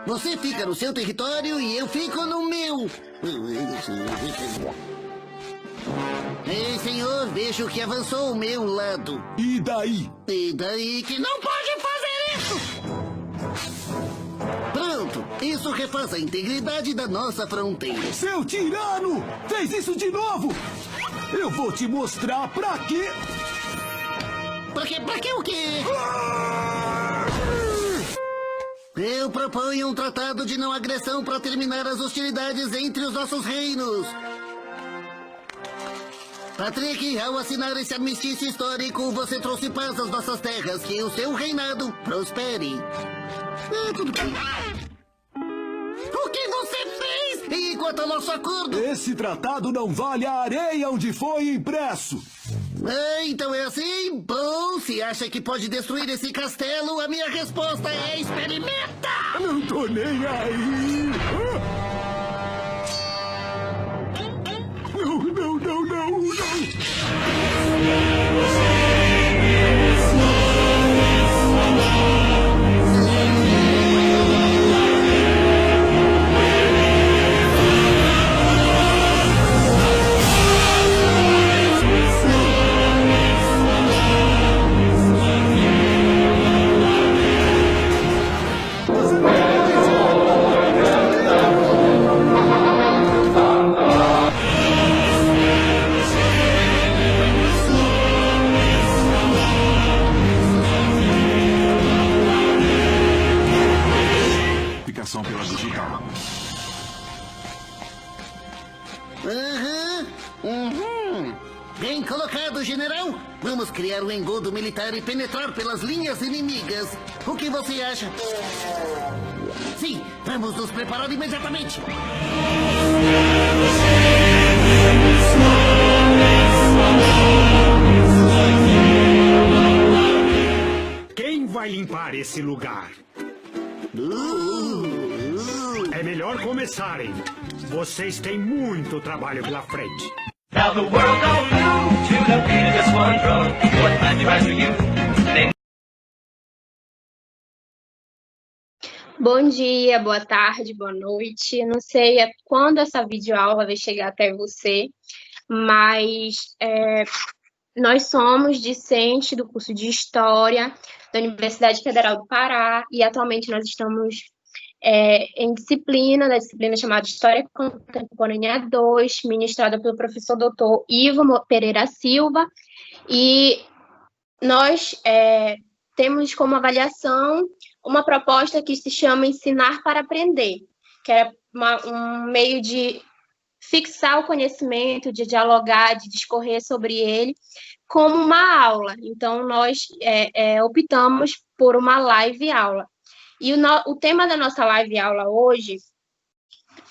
Você fica no seu território e eu fico no meu. Ei, senhor, vejo que avançou o meu lado. E daí? E daí que não pode fazer isso? Pronto, isso refaz a integridade da nossa fronteira. Seu tirano! Fez isso de novo! Eu vou te mostrar pra quê! Pra quê o quê? Eu proponho um tratado de não agressão para terminar as hostilidades entre os nossos reinos. Patrick, ao assinar esse armistício histórico, você trouxe paz às nossas terras. Que o seu reinado prospere. Tudo bem. O que você fez? E quanto ao nosso acordo? Esse tratado não vale a areia onde foi impresso! Então é assim? Bom, se acha que pode destruir esse castelo, a minha resposta é experimenta! Não tô nem aí! Não, não, não, não, não! Aplicação pela digital. Bem colocado, general. Vamos criar um engodo militar e penetrar pelas linhas inimigas. O que você acha? Sim, vamos nos preparar imediatamente. Quem vai limpar esse lugar? É melhor começarem. Vocês têm muito trabalho pela frente. Now the world don't move to the beat of this one drum. What time you for you? Bom dia, boa tarde, boa noite. Não sei quando essa videoaula vai chegar até você, mas nós somos discentes do curso de História da Universidade Federal do Pará e atualmente nós estamos em da disciplina chamada História Contemporânea 2, ministrada pelo professor Dr. Ivo Pereira Silva, e nós temos como avaliação uma proposta que se chama Ensinar para Aprender, que é um meio de fixar o conhecimento, de dialogar, de discorrer sobre ele, como uma aula. Então, nós optamos por uma live aula. E o tema da nossa live aula hoje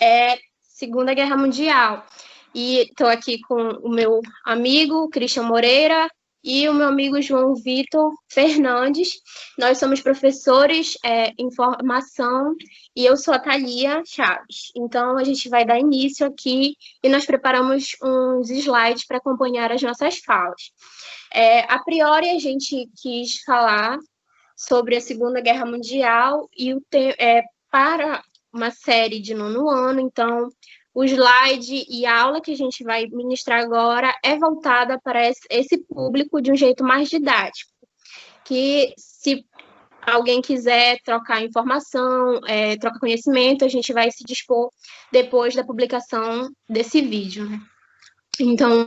é Segunda Guerra Mundial. E estou aqui com o meu amigo Christian Moreira e o meu amigo João Vitor Fernandes. Nós somos professores em formação e eu sou a Thalia Chaves. Então, a gente vai dar início aqui e nós preparamos uns slides para acompanhar as nossas falas. A priori, a gente quis falar sobre a Segunda Guerra Mundial e para uma série de 9º ano, então o slide e a aula que a gente vai ministrar agora é voltada para esse público de um jeito mais didático, que se alguém quiser trocar informação, trocar conhecimento, a gente vai se dispor depois da publicação desse vídeo, né? Então,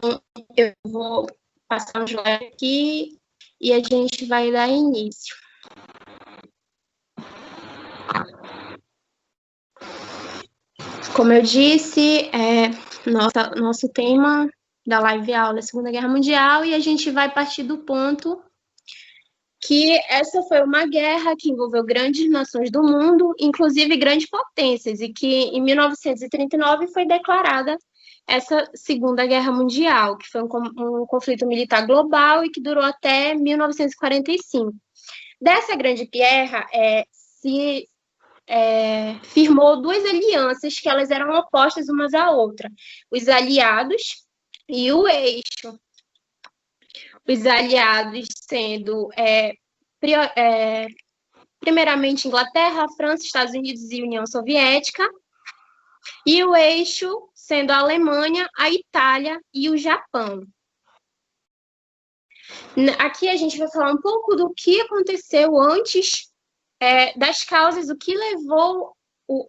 eu vou passar um slide aqui e a gente vai dar início. Como eu disse, nosso tema da live aula é a Segunda Guerra Mundial e a gente vai partir do ponto que essa foi uma guerra que envolveu grandes nações do mundo, inclusive grandes potências, e que em 1939 foi declarada essa Segunda Guerra Mundial, que foi um conflito militar global e que durou até 1945. Dessa grande guerra, se firmou duas alianças que elas eram opostas umas à outra, os aliados e o eixo. Os aliados sendo primeiramente Inglaterra, França, Estados Unidos e União Soviética, e o eixo sendo a Alemanha, a Itália e o Japão. Aqui a gente vai falar um pouco do que aconteceu antes das causas, o que levou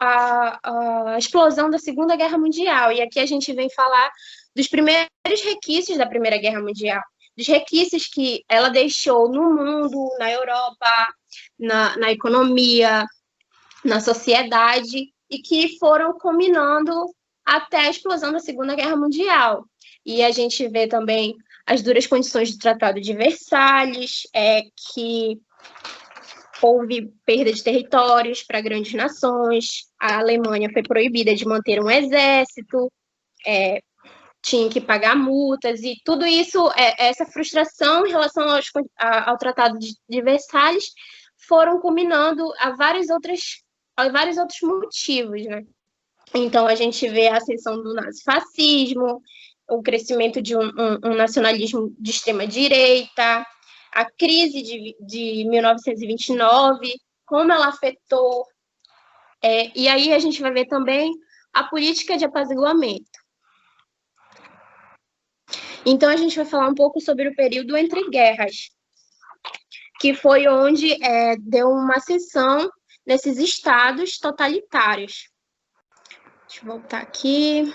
a explosão da Segunda Guerra Mundial. E aqui a gente vem falar dos primeiros requisitos da Primeira Guerra Mundial, dos requisitos que ela deixou no mundo, na Europa, na economia, na sociedade, e que foram culminando até a explosão da Segunda Guerra Mundial. E a gente vê também as duras condições do Tratado de Versalhes, que houve perda de territórios para grandes nações, a Alemanha foi proibida de manter um exército, tinha que pagar multas, e tudo isso, essa frustração em relação ao Tratado de Versalhes, foram culminando a vários outros motivos, né? Então, a gente vê a ascensão do nazifascismo, o crescimento de um nacionalismo de extrema-direita, a crise de 1929, como ela afetou, e aí a gente vai ver também a política de apaziguamento. Então, a gente vai falar um pouco sobre o período entre guerras, que foi onde deu uma ascensão nesses estados totalitários. Deixa eu voltar aqui.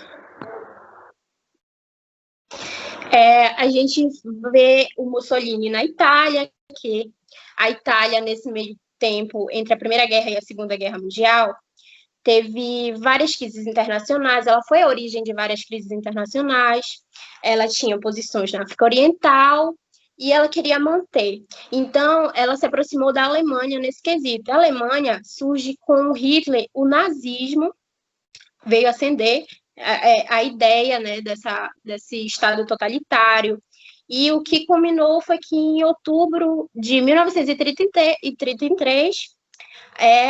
A gente vê o Mussolini na Itália, que a Itália, nesse meio tempo, entre a Primeira Guerra e a Segunda Guerra Mundial, teve várias crises internacionais, ela foi a origem de várias crises internacionais, ela tinha posições na África Oriental, e ela queria manter. Então, ela se aproximou da Alemanha nesse quesito. A Alemanha surge com Hitler, o nazismo veio ascender a ideia, né, desse Estado totalitário. E o que culminou foi que, em outubro de 1933,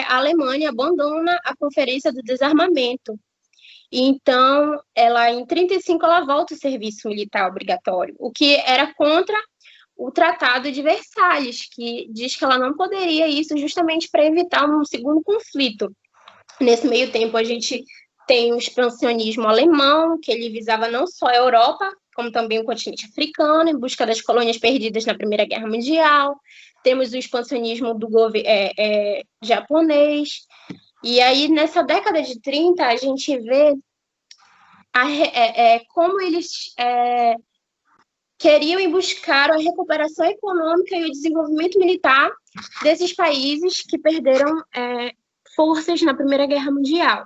a Alemanha abandona a Conferência do Desarmamento. Então, em 1935, ela volta ao serviço militar obrigatório, o que era contra o Tratado de Versalhes, que diz que ela não poderia isso justamente para evitar um segundo conflito. Nesse meio tempo, a gente tem o expansionismo alemão, que ele visava não só a Europa, como também o continente africano, em busca das colônias perdidas na Primeira Guerra Mundial. Temos o expansionismo do governo japonês. E aí, nessa década de 30, a gente vê como eles queriam buscar a recuperação econômica e o desenvolvimento militar desses países que perderam forças na Primeira Guerra Mundial.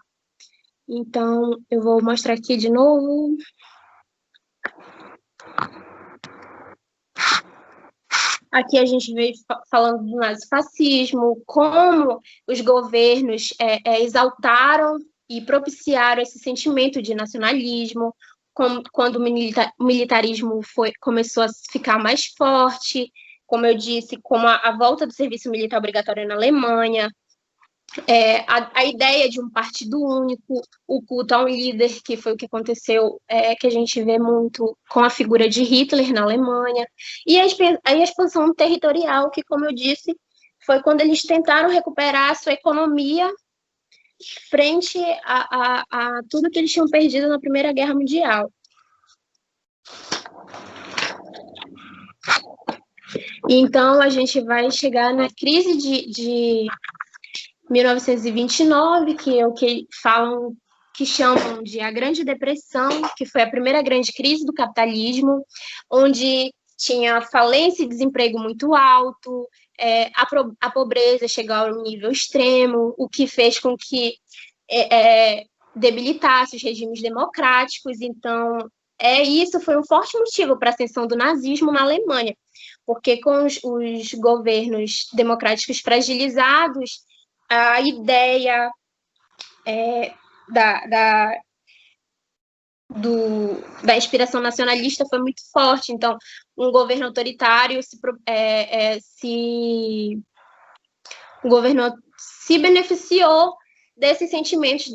Então, eu vou mostrar aqui de novo. Aqui a gente veio falando do nazifascismo, como os governos exaltaram e propiciaram esse sentimento de nacionalismo, quando o militarismo começou a ficar mais forte, como eu disse, como a volta do serviço militar obrigatório na Alemanha, a ideia de um partido único, o culto a um líder, que foi o que aconteceu, que a gente vê muito com a figura de Hitler na Alemanha, e a expansão territorial, que, como eu disse, foi quando eles tentaram recuperar a sua economia frente a tudo que eles tinham perdido na Primeira Guerra Mundial. Então, a gente vai chegar na crise de 1929, que é o que chamam de a Grande Depressão, que foi a primeira grande crise do capitalismo, onde tinha falência e desemprego muito alto, a pobreza chegou a um nível extremo, o que fez com que debilitasse os regimes democráticos. Então, isso foi um forte motivo para a ascensão do nazismo na Alemanha, porque com os governos democráticos fragilizados, a ideia da inspiração nacionalista foi muito forte. Então, um governo autoritário se beneficiou desses sentimentos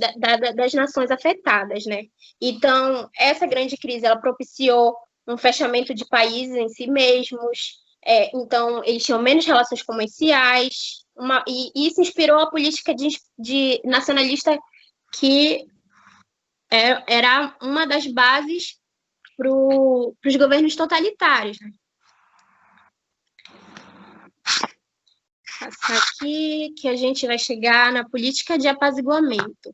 das nações afetadas, né? Então, essa grande crise, ela propiciou um fechamento de países em si mesmos. Então, eles tinham menos relações comerciais, e isso inspirou a política de nacionalista que era uma das bases para os governos totalitários, né? Passar aqui que a gente vai chegar na política de apaziguamento,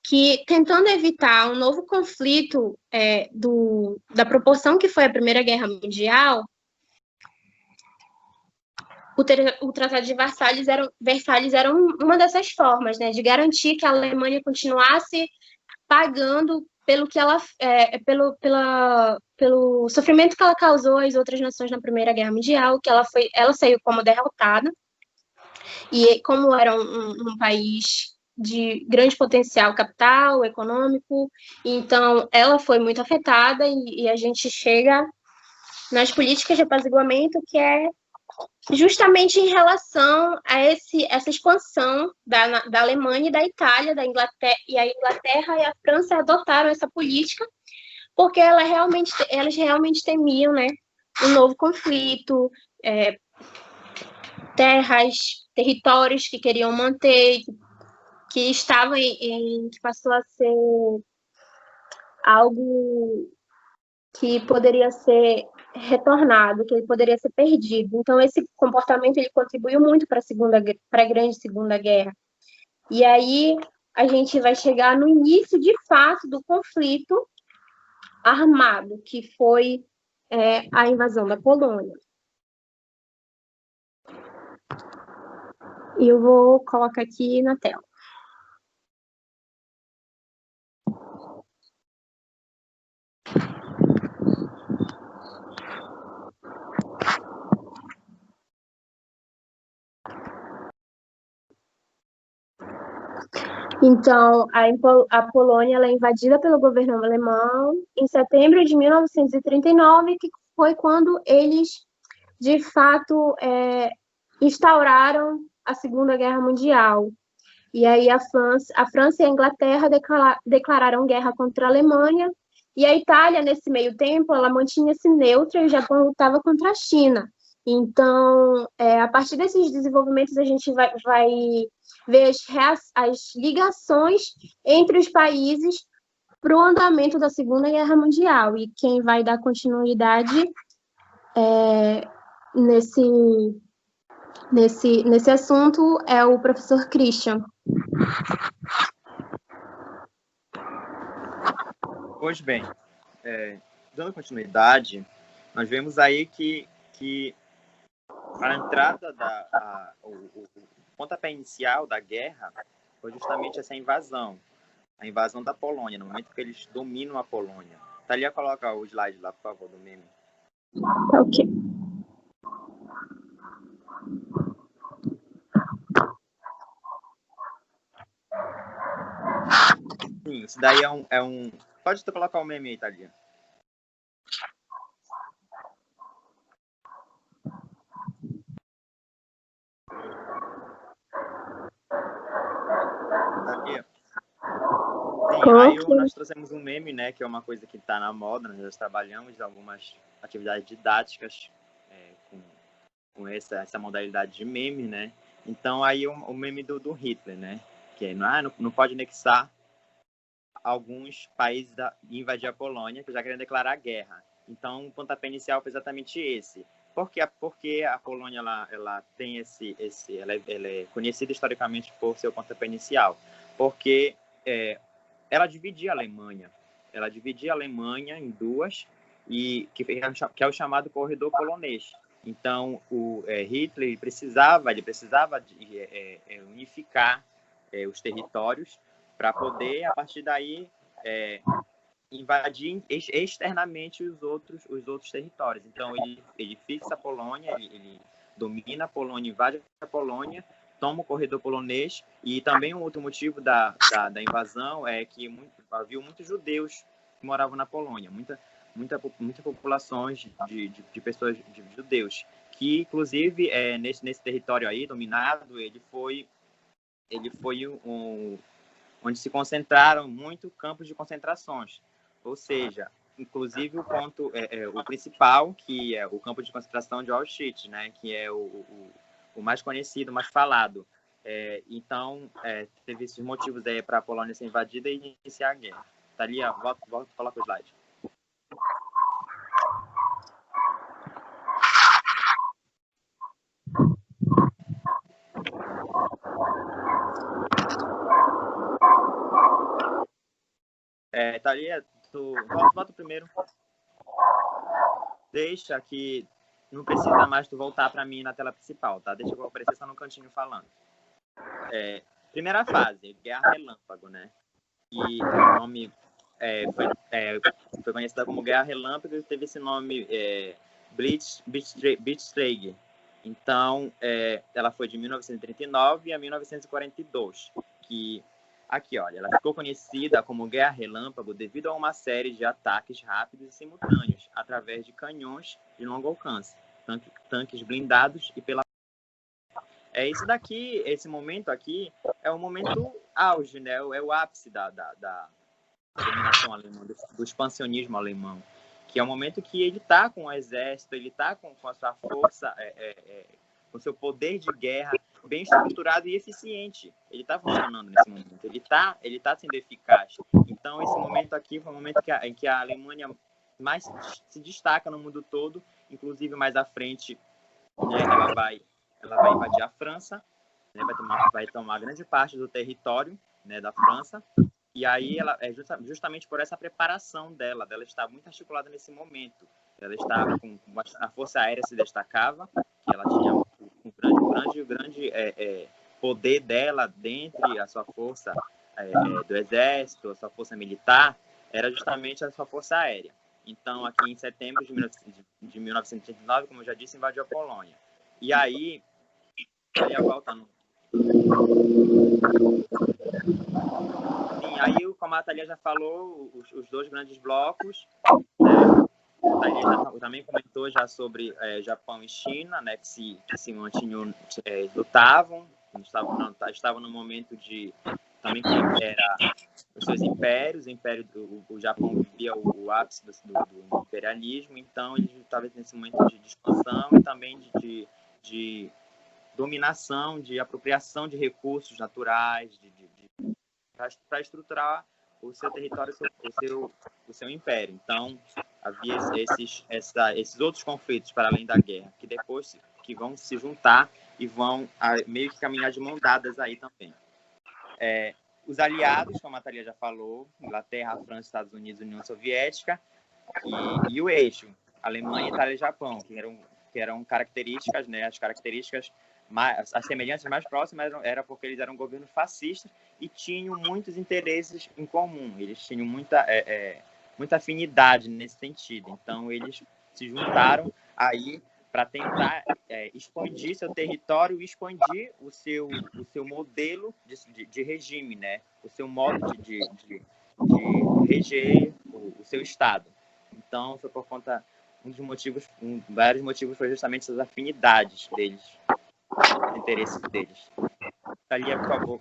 que tentando evitar um novo conflito da proporção que foi a Primeira Guerra Mundial, o Tratado de Versalhes era uma dessas formas, né, de garantir que a Alemanha continuasse pagando pelo sofrimento que ela causou às outras nações na Primeira Guerra Mundial, que ela saiu como derrotada, e como era um país de grande potencial capital, econômico, então ela foi muito afetada, e a gente chega nas políticas de apaziguamento, que é justamente em relação a essa expansão da Alemanha e da Itália, da Inglaterra, e a Inglaterra e a França adotaram essa política porque elas realmente temiam, né, um novo conflito, territórios que queriam manter, que passou a ser algo que poderia ser retornado, que ele poderia ser perdido. Então, esse comportamento ele contribuiu muito para a grande Segunda Guerra. E aí, a gente vai chegar no início, de fato, do conflito armado, que foi a invasão da Polônia. E eu vou colocar aqui na tela. Então, a Polônia ela é invadida pelo governo alemão em setembro de 1939, que foi quando eles, de fato, instauraram a Segunda Guerra Mundial. E aí a França e a Inglaterra declararam guerra contra a Alemanha, e a Itália, nesse meio tempo, ela mantinha-se neutra e o Japão lutava contra a China. Então, a partir desses desenvolvimentos, a gente vai ver as ligações entre os países para o andamento da Segunda Guerra Mundial. E quem vai dar continuidade nesse assunto é o professor Christian. Pois bem, dando continuidade, nós vemos aí que a entrada o pontapé inicial da guerra foi justamente essa invasão, a invasão da Polônia, no momento que eles dominam a Polônia. Thalia, coloca o slide lá, por favor, do meme. Ok. Sim, isso daí é um... Pode tu colocar o meme aí, Thalia. Sim, aí nós trouxemos um meme, né, que é uma coisa que está na moda, nós já trabalhamos em algumas atividades didáticas com essa modalidade de meme, né? Então aí o meme do Hitler, né, que é, não pode anexar alguns países e invadir a Polônia, que já querem declarar guerra. Então o pontapé inicial foi exatamente esse. Porque a Polônia ela tem ela é conhecida historicamente por seu pontapé inicial, porque ela dividia a Alemanha. Ela dividia a Alemanha em duas, que é o chamado corredor polonês. Então, o Hitler precisava unificar os territórios para poder, a partir daí, invadir externamente os outros territórios. Então, ele fixa a Polônia, ele domina a Polônia, invade a Polônia, toma o corredor polonês, e também um outro motivo da invasão é que havia muitos judeus que moravam na Polônia, muita populações de pessoas, de judeus, que inclusive nesse território aí dominado, ele foi onde se concentraram muitos campos de concentrações, ou seja, inclusive o principal, que é o campo de concentração de Auschwitz, né, que é o mais conhecido, o mais falado. Então, teve esses motivos aí para a Polônia ser invadida e iniciar a guerra. Thalia, volta a falar com o slide. Thalia, volta primeiro. Deixa que não precisa mais tu voltar para mim na tela principal, tá? Deixa eu aparecer só no cantinho falando. Primeira fase, Guerra Relâmpago, né? E o nome foi conhecida como Guerra Relâmpago e teve esse nome Blitzkrieg. Então, ela foi de 1939 a 1942, que aqui, olha, ela ficou conhecida como Guerra Relâmpago devido a uma série de ataques rápidos e simultâneos através de canhões de longo alcance, tanques blindados e pela... Isso daqui, esse momento aqui, é o momento auge, né? É o ápice da dominação alemã, do expansionismo alemão, que é o momento que ele está com o exército, ele está com a sua força, com o seu poder de guerra bem estruturado e eficiente. Ele está funcionando nesse momento, ele tá sendo eficaz. Então, esse momento aqui foi o momento em que a Alemanha mais se destaca no mundo todo, inclusive mais à frente, né, ela vai invadir a França, né, vai tomar grande parte do território, né, da França. E aí, justamente por essa preparação dela está muito articulada nesse momento. Ela estava com a Força Aérea se destacava, que ela tinha um grande poder dela dentre a sua força do exército, a sua força militar, era justamente a sua Força Aérea. Então, aqui em setembro de 1939, como eu já disse, invadiu a Polônia. E aí, voltando. Sim, aí, como a Thalia já falou, os dois grandes blocos, né? A Thalia também comentou já sobre Japão e China, né, que se mantinham, lutavam, estavam no momento de também que era os seus impérios, o Japão vivia o ápice do imperialismo, então ele estava nesse momento de expansão e também de dominação, de apropriação de recursos naturais, para estruturar o seu território, o seu império. Então, havia esses outros conflitos para além da guerra, que depois que vão se juntar e vão meio que caminhar de mão dadas aí também. Os aliados, como a Thalia já falou, Inglaterra, França, Estados Unidos, União Soviética, e o eixo, Alemanha, Itália e Japão, que eram características, né, as semelhanças mais próximas era porque eles eram governos fascistas e tinham muitos interesses em comum, eles tinham muita afinidade nesse sentido. Então, eles se juntaram aí para tentar expandir seu território e expandir o seu modelo de regime, né? O seu modo de reger o seu Estado. Então, foi por conta... vários motivos foi justamente essas afinidades deles, os interesses deles. Thalia, por favor.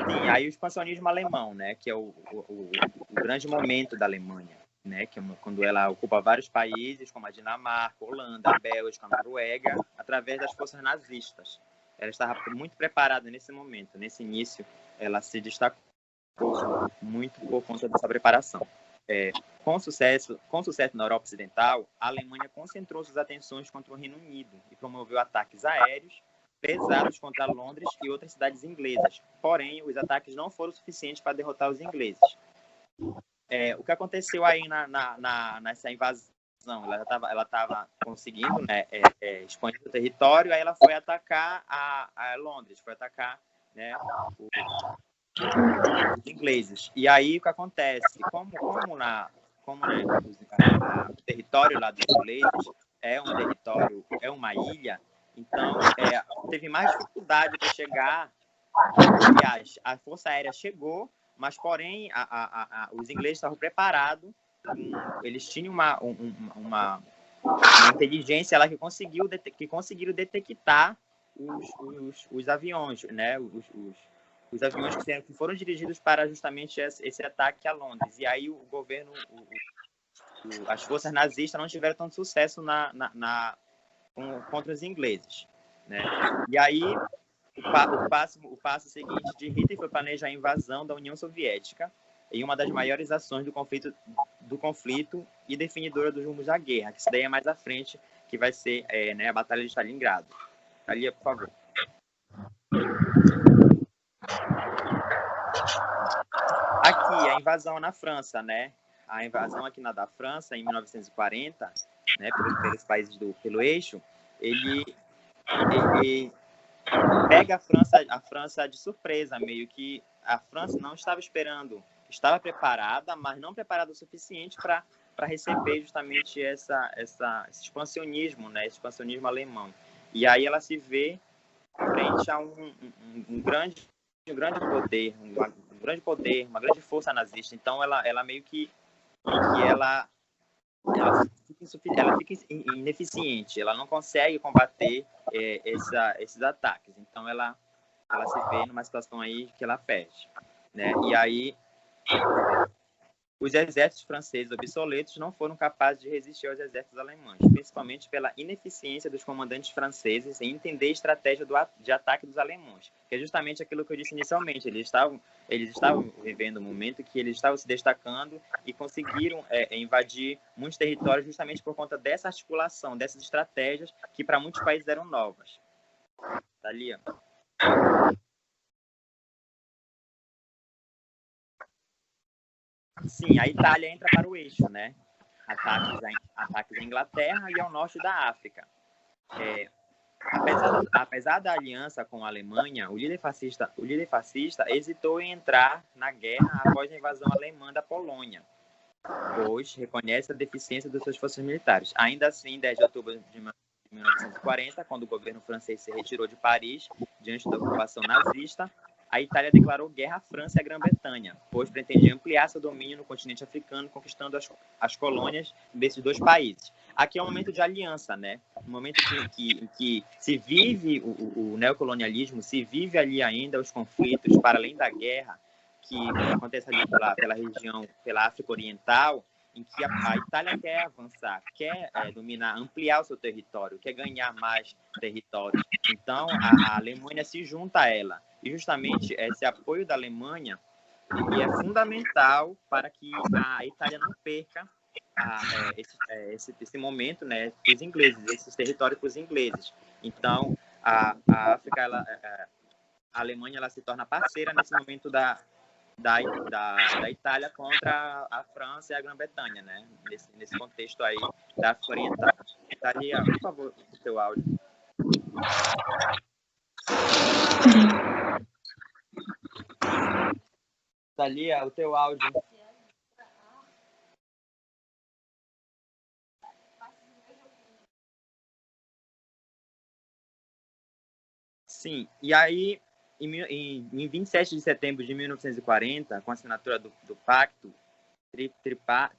Sim, aí o expansionismo alemão, né, que é o grande momento da Alemanha, né, que é quando ela ocupa vários países, como a Dinamarca, a Holanda, a Bélgica, a Noruega, através das forças nazistas. Ela estava muito preparada nesse momento, nesse início, ela se destacou muito por conta dessa preparação. Com sucesso na Europa Ocidental, a Alemanha concentrou suas atenções contra o Reino Unido e promoveu ataques aéreos pesados contra Londres e outras cidades inglesas. Porém, os ataques não foram suficientes para derrotar os ingleses. O que aconteceu aí nessa invasão? Ela estava conseguindo, né, expandir o território, aí ela foi atacar a Londres, foi atacar, né, os ingleses. E aí o que acontece? Como o território lá dos ingleses é um território, é uma ilha, então teve mais dificuldade para chegar. Aliás, a Força Aérea chegou, mas porém os ingleses estavam preparados, eles tinham uma inteligência lá que conseguiram detectar os aviões, né? Os aviões que foram dirigidos para justamente esse ataque a Londres. E aí o governo, as forças nazistas não tiveram tanto sucesso contra os ingleses, né? E aí o passo seguinte de Hitler foi planejar a invasão da União Soviética em uma das maiores ações do conflito e definidora dos rumos da guerra, que isso daí é mais à frente, que vai ser a Batalha de Stalingrado. Thalia, por favor. Aqui, a invasão na França, né? A invasão aqui da França, em 1940, né, pelos países pelo eixo, ele pega a França de surpresa, meio que a França não estava esperando, estava preparada, mas não preparada o suficiente para receber justamente esse expansionismo, né, esse expansionismo alemão. E aí ela se vê frente a um grande poder, uma grande força nazista. Então ela meio que ela fica ineficiente, ela não consegue combater esses ataques. Então ela se vê numa situação aí que ela perde, né? E aí os exércitos franceses obsoletos não foram capazes de resistir aos exércitos alemães, principalmente pela ineficiência dos comandantes franceses em entender a estratégia de ataque dos alemães, que é justamente aquilo que eu disse inicialmente. Eles estavam vivendo um momento que eles estavam se destacando e conseguiram invadir muitos territórios justamente por conta dessa articulação, dessas estratégias que para muitos países eram novas. Thalia? Sim, a Itália entra para o eixo, né? Ataques à Inglaterra e ao norte da África. Apesar da aliança com a Alemanha, o líder fascista hesitou em entrar na guerra após a invasão alemã da Polônia, pois reconhece a deficiência das suas forças militares. Ainda assim, em 10 de outubro de 1940, quando o governo francês se retirou de Paris diante da ocupação nazista, a Itália declarou guerra à França e à Grã-Bretanha, pois pretendia ampliar seu domínio no continente africano, conquistando as colônias desses dois países. Aqui é um momento de aliança, né? Um momento em que se vive o neocolonialismo, se vive ali ainda os conflitos para além da guerra, que acontece ali pela região, pela África Oriental, em que a Itália quer avançar, quer dominar, ampliar o seu território, quer ganhar mais território. Então, a Alemanha se junta a ela. E justamente esse apoio da Alemanha ele é fundamental para que a Itália não perca esse momento, né, para os ingleses, esses territórios para os ingleses. Então, a África, a Alemanha ela se torna parceira nesse momento da Itália contra a França e a Grã-Bretanha, né? Nesse contexto aí da África Oriental. Thalia, por favor, o seu áudio. Thalia, o teu áudio. Sim, e aí, em 27 de setembro de 1940, com a assinatura do Pacto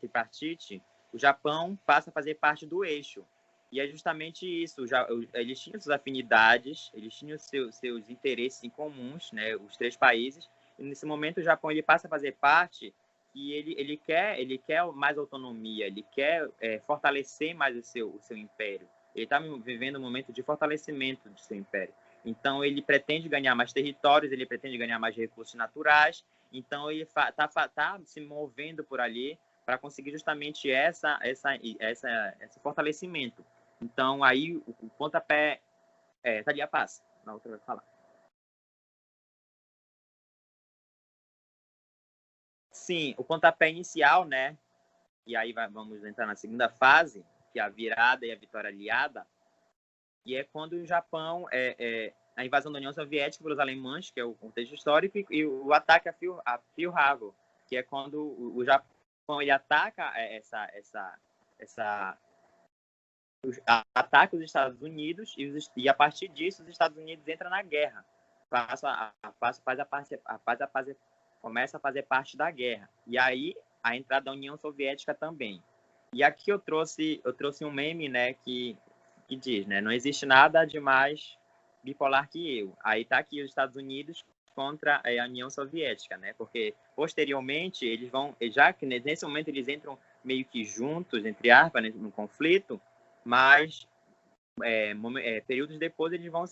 Tripartite, o Japão passa a fazer parte do eixo. E é justamente isso, eles tinham suas afinidades, eles tinham seus interesses em comuns, né, os três países, e nesse momento o Japão ele passa a fazer parte e ele quer mais autonomia, ele quer fortalecer mais o seu império. Ele está vivendo um momento de fortalecimento do seu império. Então, ele pretende ganhar mais territórios, ele pretende ganhar mais recursos naturais. Então, ele está se movendo por ali para conseguir justamente esse fortalecimento. Então, aí, o pontapé... Thalia, passa. Na outra vai falar. Sim, o pontapé inicial, né? E aí vamos entrar na segunda fase, que é a virada e a vitória aliada. E é quando o Japão, a invasão da União Soviética pelos alemães, que é o contexto histórico, e o ataque a Pearl Harbor, que é quando o Japão ele ataca ataca os Estados Unidos e a partir disso os Estados Unidos entram na guerra, começa a fazer parte da guerra. E aí a entrada da União Soviética também. E aqui eu trouxe um meme, né, que diz, né, não existe nada de mais bipolar que eu. Aí tá aqui os Estados Unidos contra a União Soviética, né, porque posteriormente eles vão, já que nesse momento eles entram meio que juntos, entre aspas, né, no conflito, mas períodos depois eles vão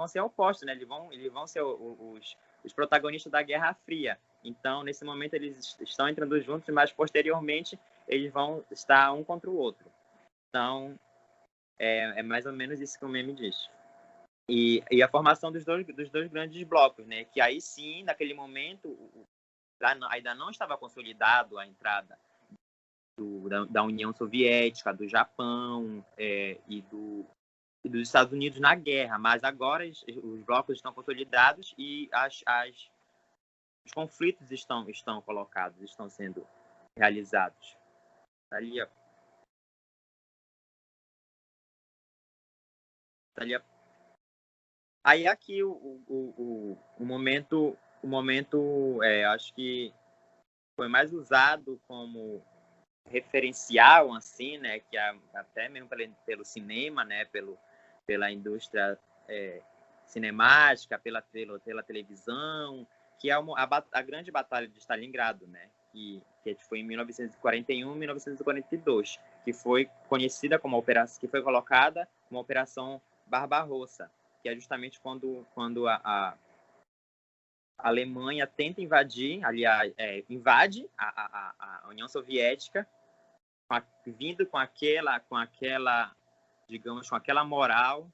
ser opostos, né? Eles vão ser os protagonistas da Guerra Fria. Então, nesse momento, eles estão entrando juntos, mas posteriormente eles vão estar um contra o outro. Então, é mais ou menos isso que o meme diz. E a formação dos dois grandes blocos, né? Que aí sim, naquele momento, ainda não estava consolidado a entrada da União Soviética, do Japão e dos Estados Unidos na guerra, mas agora os blocos estão consolidados e os conflitos estão colocados, estão sendo realizados. Ali, ó. Ali, ó. Aí aqui o momento, acho que foi mais usado como referencial, assim, né, que até mesmo pelo cinema, né, pela indústria cinemática, pela televisão, que é a grande batalha de Stalingrado, né, que foi em 1941 e 1942, que foi conhecida como que foi colocada como Operação Barbarossa, que é justamente quando a Alemanha tenta invadir, aliás, invade a União Soviética, vindo com aquela, digamos, com aquela moral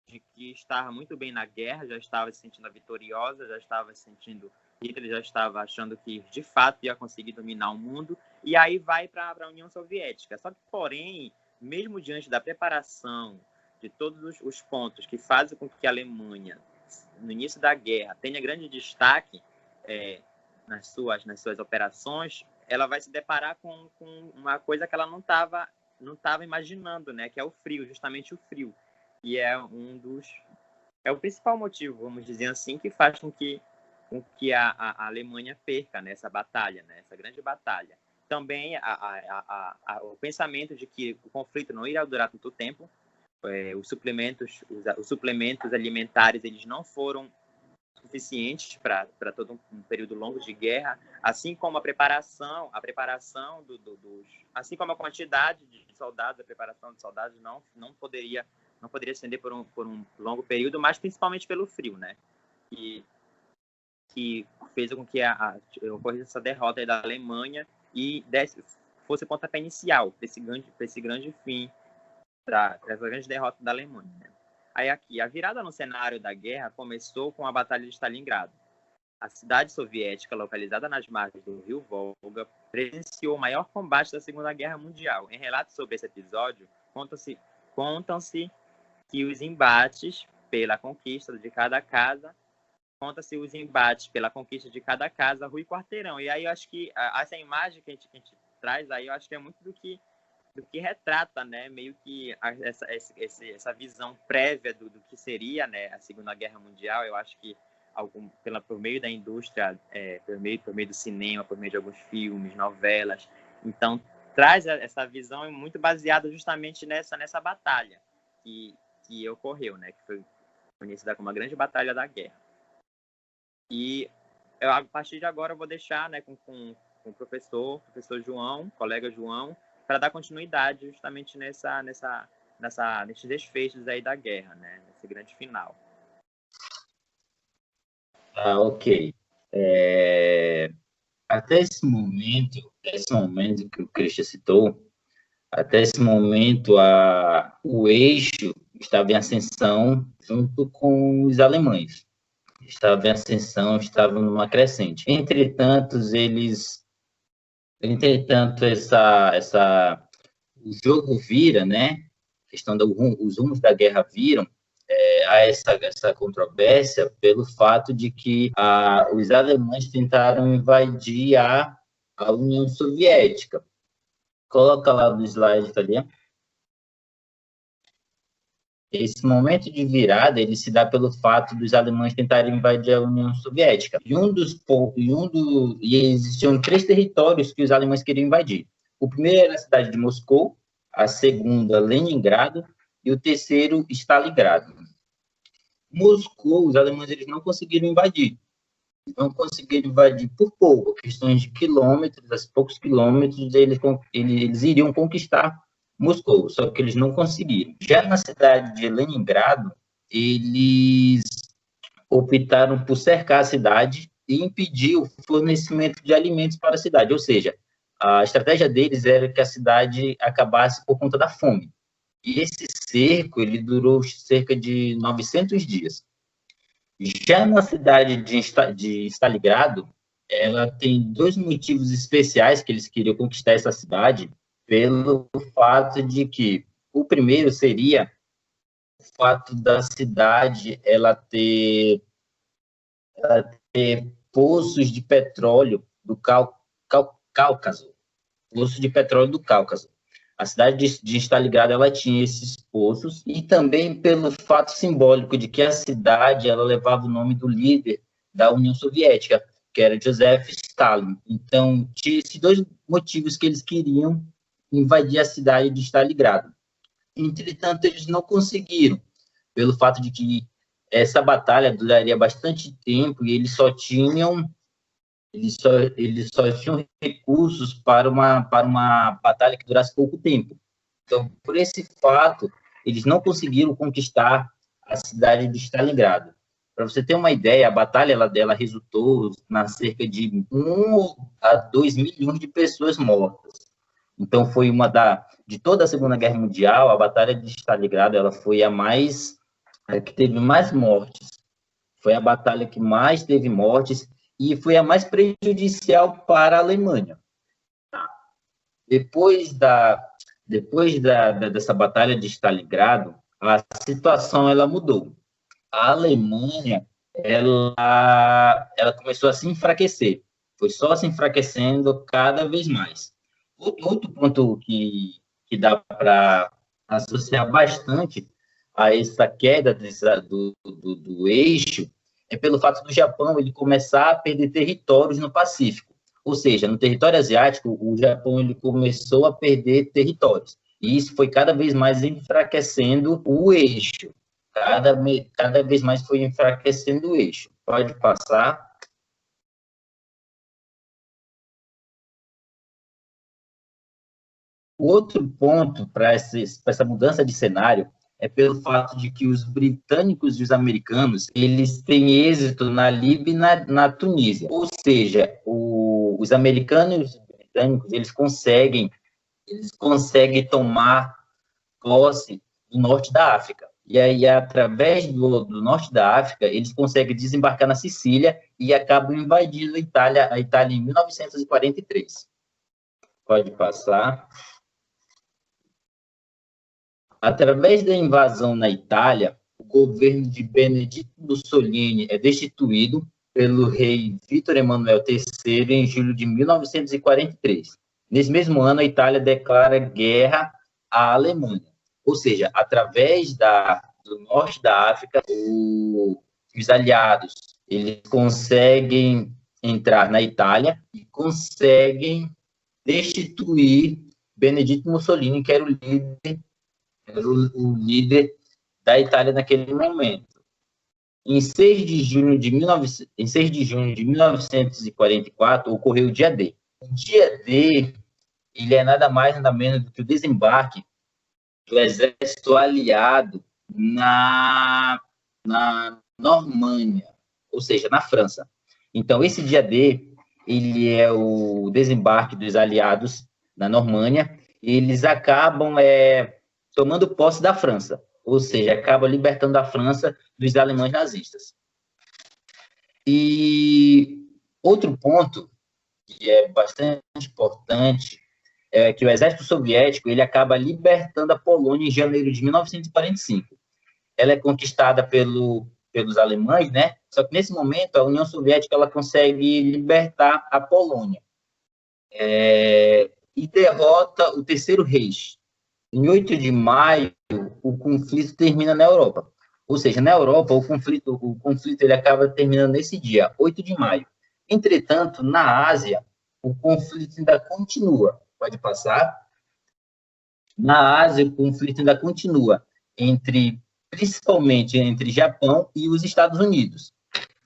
de que estava muito bem na guerra, já estava se sentindo vitoriosa, já estava se sentindo, Hitler já estava achando que de fato ia conseguir dominar o mundo, e aí vai para a União Soviética. Só que, porém, mesmo diante da preparação de todos os pontos que fazem com que a Alemanha, no início da guerra, tenha grande destaque nas suas operações, ela vai se deparar com uma coisa que ela não estava imaginando, né? Que é o frio, justamente o frio. E é o principal motivo, vamos dizer assim, que faz com que a Alemanha perca nessa batalha, né? Essa grande batalha. Também o pensamento de que o conflito não iria durar tanto tempo, os suplementos alimentares eles não foram suficientes para todo um período longo de guerra, assim como a preparação assim como a quantidade de soldados, a preparação de soldados não poderia se estender por um longo período, mas principalmente pelo frio, né? Que fez com que ocorresse essa derrota da Alemanha e fosse o pontapé inicial para esse grande fim, para essa grande derrota da Alemanha, né? Aí aqui, a virada no cenário da guerra começou com a Batalha de Stalingrado. A cidade soviética, localizada nas margens do rio Volga, presenciou o maior combate da Segunda Guerra Mundial. Em relatos sobre esse episódio, contam-se que os embates pela conquista de cada casa, rua e quarteirão. E aí eu acho que essa imagem que a gente traz aí, eu acho que é muito do que retrata, né, meio que essa visão prévia do que seria, né, a Segunda Guerra Mundial. Eu acho que por meio da indústria, por meio do cinema, por meio de alguns filmes, novelas, então traz essa visão muito baseada justamente nessa batalha que ocorreu, né, que foi conhecida como a grande batalha da guerra. E a partir de agora eu vou deixar, né, com o professor João, colega João, para dar continuidade justamente nesses desfechos aí da guerra, né? Nesse grande final. Ok. Até esse momento que o Christian citou, até esse momento o eixo estava em ascensão junto com os alemães. Estava em ascensão, estava numa crescente. Entretanto, o jogo vira, né? A questão os rumos da guerra viram a essa controvérsia pelo fato de que os alemães tentaram invadir a União Soviética. Coloca lá no slide, cadê? Esse momento de virada ele se dá pelo fato dos alemães tentarem invadir a União Soviética. E existiam 3 territórios que os alemães queriam invadir. O primeiro era a cidade de Moscou, a segunda, Leningrado, e o terceiro, Stalingrado. Moscou, os alemães eles não conseguiram invadir. não conseguiram invadir por pouco, questões de quilômetros, poucos quilômetros, eles iriam conquistar Moscou, só que eles não conseguiram. Já na cidade de Leningrado, eles optaram por cercar a cidade e impedir o fornecimento de alimentos para a cidade, ou seja, a estratégia deles era que a cidade acabasse por conta da fome. E esse cerco, ele durou cerca de 900 dias. Já na cidade de Stalingrado, ela tem dois motivos especiais que eles queriam conquistar essa cidade, pelo fato de que o primeiro seria o fato da cidade ela ter poços de petróleo do Cáucaso, poços de petróleo do Cáucaso. A cidade de Stalingrado ela tinha esses poços, e também pelo fato simbólico de que a cidade ela levava o nome do líder da União Soviética, que era Joseph Stalin. Então, tinha esses dois motivos que eles queriam invadir a cidade de Stalingrado. Entretanto, eles não conseguiram, pelo fato de que essa batalha duraria bastante tempo e eles só tinham recursos para uma batalha que durasse pouco tempo. Então, por esse fato, eles não conseguiram conquistar a cidade de Stalingrado. Para você ter uma ideia, a batalha ela resultou na cerca de 1 a 2 milhões de pessoas mortas. Então, foi de toda a Segunda Guerra Mundial, a batalha de Stalingrado ela foi a que teve mais mortes. Foi a batalha que mais teve mortes e foi a mais prejudicial para a Alemanha. Depois dessa batalha de Stalingrado, a situação ela mudou. A Alemanha ela começou a se enfraquecer. Foi só se enfraquecendo cada vez mais. Outro ponto que dá para associar bastante a essa queda do eixo é pelo fato do Japão ele começar a perder territórios no Pacífico. Ou seja, no território asiático, o Japão ele começou a perder territórios. E isso foi cada vez mais enfraquecendo o eixo. Cada vez mais foi enfraquecendo o eixo. Pode passar. O outro ponto para essa mudança de cenário é pelo fato de que os britânicos e os americanos eles têm êxito na Líbia e na Tunísia. Ou seja, os americanos e os britânicos eles conseguem tomar posse do norte da África. E aí, através do norte da África, eles conseguem desembarcar na Sicília e acabam invadindo a Itália em 1943. Pode passar. Através da invasão na Itália, o governo de Benedetto Mussolini é destituído pelo rei Vítor Emanuel III em julho de 1943. Nesse mesmo ano, a Itália declara guerra à Alemanha. Ou seja, através do norte da África, os aliados eles conseguem entrar na Itália e conseguem destituir Benedetto Mussolini, que era o líder da Itália naquele momento. Em 6 de junho de 1944, ocorreu o dia D. O dia D ele é nada mais, nada menos do que o desembarque do exército aliado na Normanha, ou seja, na França. Então, esse dia D, ele é o desembarque dos aliados na Normanha, e eles acabam tomando posse da França, ou seja, acabam libertando a França dos alemães nazistas. E outro ponto que é bastante importante é que o exército soviético ele acaba libertando a Polônia em janeiro de 1945. Ela é conquistada pelos alemães, né? Só que nesse momento a União Soviética ela consegue libertar a Polônia e derrota o Terceiro Reich. Em 8 de maio, o conflito termina na Europa. Ou seja, na Europa, o conflito ele acaba terminando nesse dia, 8 de maio. Entretanto, na Ásia, o conflito ainda continua. Pode passar. Na Ásia, o conflito ainda continua, principalmente entre Japão e os Estados Unidos.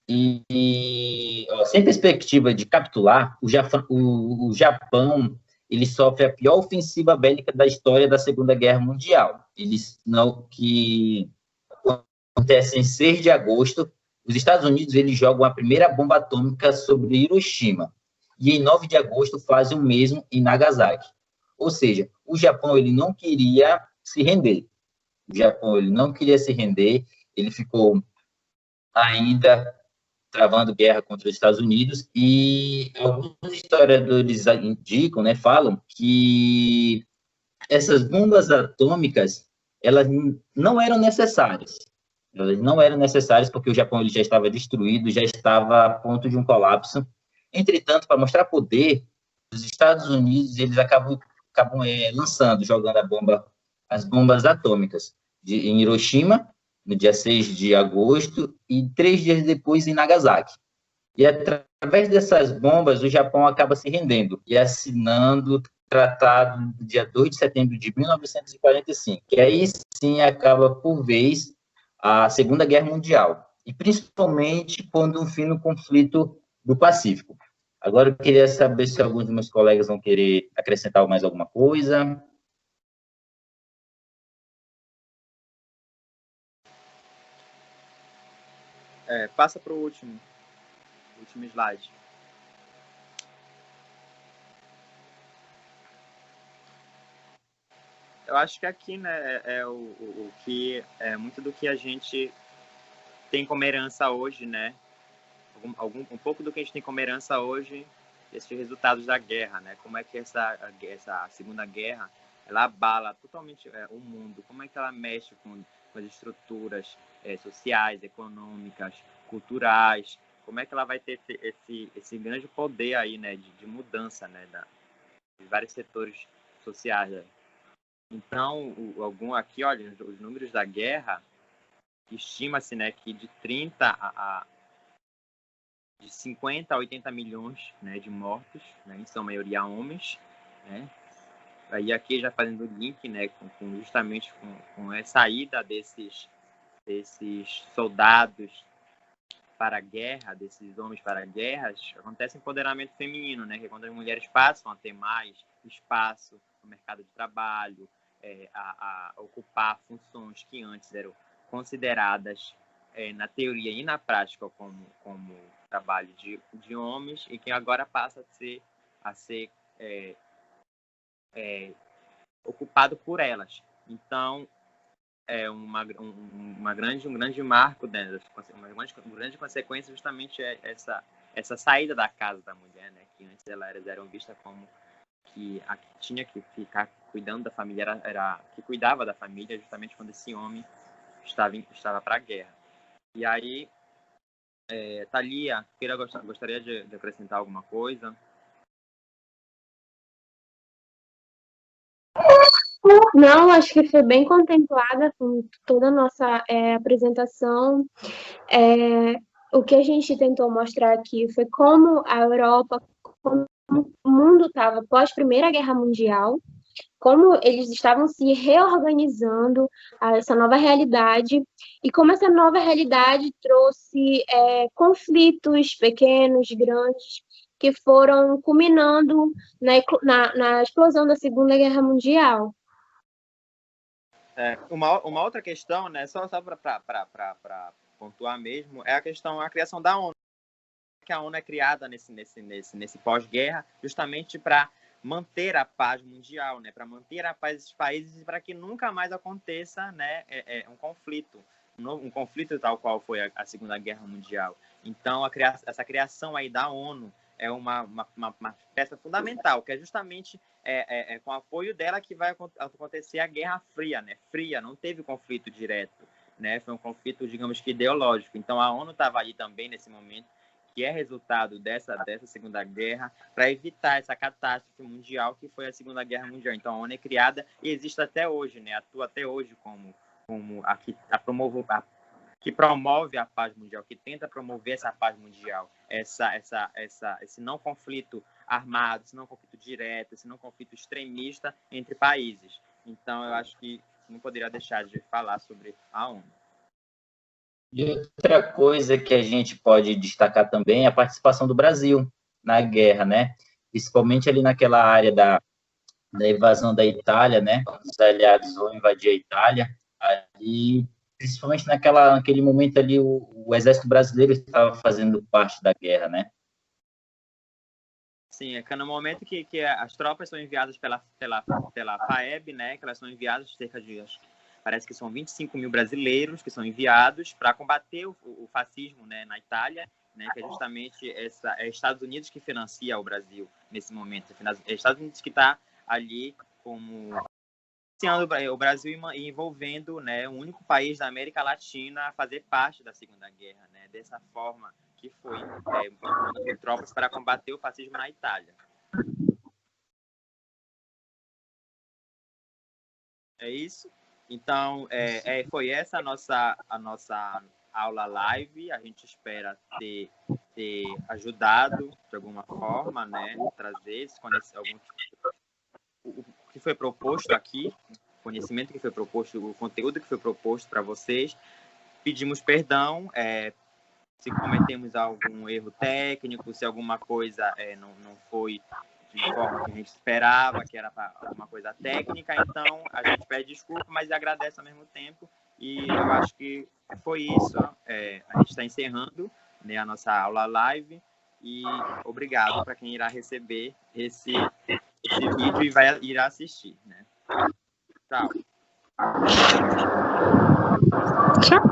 Sem perspectiva de capitular, o Japão ele sofre a pior ofensiva bélica da história da Segunda Guerra Mundial. Que acontece em 6 de agosto, os Estados Unidos eles jogam a primeira bomba atômica sobre Hiroshima, e em 9 de agosto fazem o mesmo em Nagasaki. Ou seja, o Japão ele não queria se render. O Japão ele não queria se render, ele ficou ainda travando guerra contra os Estados Unidos, e alguns historiadores indicam, né, falam que essas bombas atômicas elas não eram necessárias. Elas não eram necessárias porque o Japão ele já estava destruído, já estava a ponto de um colapso. Entretanto, para mostrar poder, os Estados Unidos eles acabam lançando, jogando as bombas atômicas em Hiroshima, no dia 6 de agosto, e 3 dias depois em Nagasaki. E através dessas bombas, o Japão acaba se rendendo e assinando o tratado do dia 2 de setembro de 1945, que aí sim acaba, por vez, a Segunda Guerra Mundial, e principalmente pondo um fim no conflito do Pacífico. Agora eu queria saber se alguns dos meus colegas vão querer acrescentar mais alguma coisa. Passa para o último slide. Eu acho que aqui, né, é o que é muito do que a gente tem como herança hoje, né? Um pouco do que a gente tem como herança hoje, esses resultados da guerra, né? Como é que essa Segunda Guerra ela abala totalmente o mundo? Como é que ela mexe com as estruturas sociais, econômicas, culturais? Como é que ela vai ter esse grande poder aí, né, de mudança, né, de vários setores sociais, né? Então, aqui, olha, os números da guerra, estima-se, né, que de 50 a 80 milhões, né, de mortos, né, em sua maioria homens, né? Aí aqui já fazendo o link, né, justamente com a saída desses soldados para a guerra, desses homens para guerras, acontece empoderamento feminino, né, que é quando as mulheres passam a ter mais espaço no mercado de trabalho, a ocupar funções que antes eram consideradas na teoria e na prática como trabalho de homens, e que agora passa a ser ocupado por elas. Então, é um grande marco, né, uma grande consequência justamente essa saída da casa da mulher, né, que antes elas eram vistas como que a que tinha que ficar cuidando da família era que cuidava da família justamente quando esse homem estava para a guerra. E aí, Thalia, gostaria de acrescentar alguma coisa? Não, acho que foi bem contemplada com toda a nossa apresentação. O que a gente tentou mostrar aqui foi como a Europa, como o mundo estava pós Primeira Guerra Mundial, como eles estavam se reorganizando a essa nova realidade, e como essa nova realidade trouxe conflitos pequenos, grandes, que foram culminando na explosão da Segunda Guerra Mundial. Uma outra questão, né, só para pontuar mesmo, é a criação da ONU. Que a ONU é criada nesse pós-guerra justamente para manter a paz mundial, né, para manter a paz desses países e para que nunca mais aconteça, né, um conflito tal qual foi a Segunda Guerra Mundial. Então, essa criação aí da ONU é uma peça fundamental, que é justamente com o apoio dela que vai acontecer a Guerra Fria, né? Fria, não teve conflito direto, né? Foi um conflito, digamos que ideológico. Então, a ONU estava ali também nesse momento, que é resultado dessa Segunda Guerra, para evitar essa catástrofe mundial que foi a Segunda Guerra Mundial. Então, a ONU é criada e existe até hoje, né? Atua até hoje como que promove a paz mundial, que tenta promover essa paz mundial, esse não conflito armado, esse não conflito direto, esse não conflito extremista entre países. Então, eu acho que não poderia deixar de falar sobre a ONU. E outra coisa que a gente pode destacar também é a participação do Brasil na guerra, né? Principalmente ali naquela área da invasão da Itália, né? Quando os aliados vão invadir a Itália, ali, principalmente naquele momento ali, o exército brasileiro estava fazendo parte da guerra, né? Sim, é que no momento que as tropas são enviadas pela FAEB, né? Que elas são enviadas cerca de, parece que são 25 mil brasileiros que são enviados para combater o fascismo, né, na Itália, né, que é justamente Estados Unidos que financia o Brasil nesse momento. É Estados Unidos que está ali como financiando o Brasil e envolvendo, né, o único país da América Latina a fazer parte da Segunda Guerra, né, dessa forma que foi mandando tropas para combater o fascismo na Itália. É isso. Então, foi essa a nossa aula live. A gente espera ter ajudado de alguma forma, né? Trazer o que foi proposto aqui, o conhecimento que foi proposto, o conteúdo que foi proposto para vocês. Pedimos perdão se cometemos algum erro técnico, se alguma coisa não foi de forma que a gente esperava, que era uma coisa técnica, então a gente pede desculpa, mas agradece ao mesmo tempo, e eu acho que foi isso. A gente está encerrando, né, a nossa aula live, e obrigado para quem irá receber esse vídeo e irá assistir, né? Tchau. Tchau.